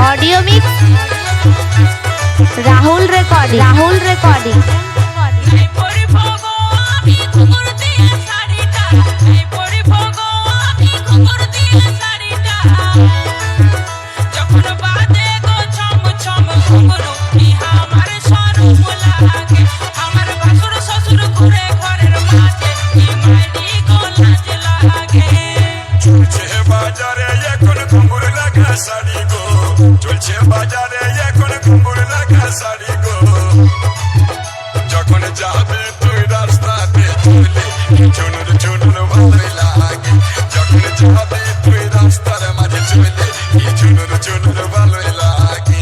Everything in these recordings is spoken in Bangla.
ऑडियो मिक्स राहुल रिकॉर्डिंग চলছে বাজারে এখন ঘুঙুর লাগা শাড়ি গো যখন যাবে তুই রাস্তাতে চলে চুনুর চুনুর ভালোই লাগে যখন যাবে তুই রাস্তার মাঝে চলে চুনুর চুনুর ভালোই লাগে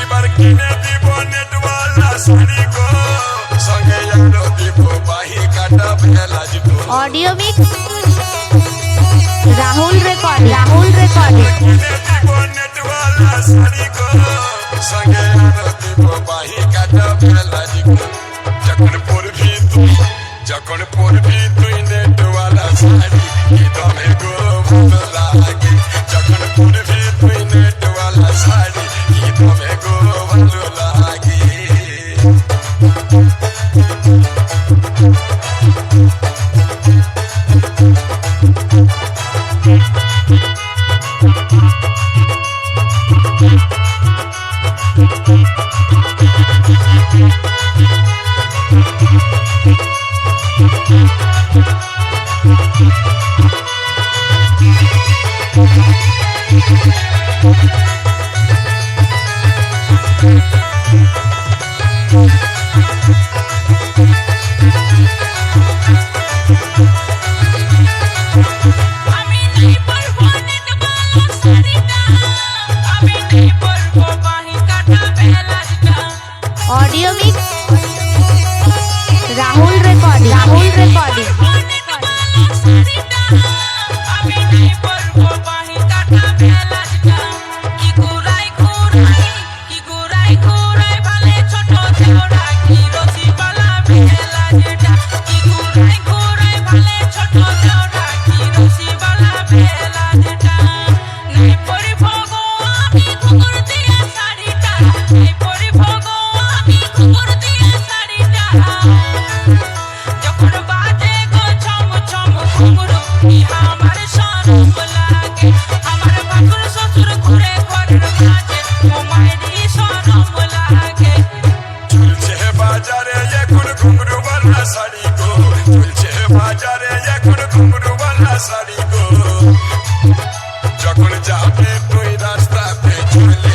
এবার কিনে দিব নেটওয়ালা শাড়ি গো সঙ্গে আরো দিব বাহি কাটা ভেলাজ গো ऑडियो मिक्स राहुल रिकॉर्डिंग কিনে দিব নেটওয়ালা শাড়ি গো সঙ্গে আরো দিব বাহি কাটা ভেলাজ গো যখন পরবি তুই নেটওয়ালা শাড়ি কি দমে গো ভালো লাগে যখন পরবি তুই নেটওয়ালা শাড়ি কি দমে গো ভালো লাগে audio mix Rahul recording sari গো চলছে বাজারে এখন ঘুঙরু वाला শাড়ি গো যখন যাবে তুই রাস্তাতে চলে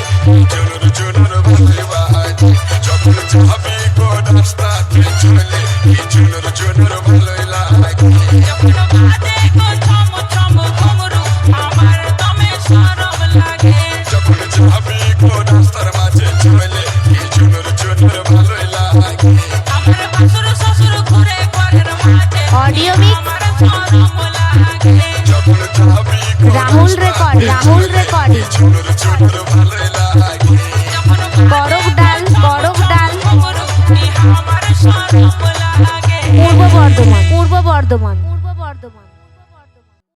চুনুর চুনুর ভালোই বাজে যখন যাবি গো রাস্তাতে চলে চুনুর চুনুর ভালোই লাগে যখন বাজে গো ছম ছম ঘুঙরু আমার দমে শরম লাগে যখন যাবি গো রাস্তার মাঝে চলে চুনুর চুনুর ভালোই লাগে ऑडियो मिक्स राहुल रिकॉर्डिंग बरफ डाल पूर्व बर्धमान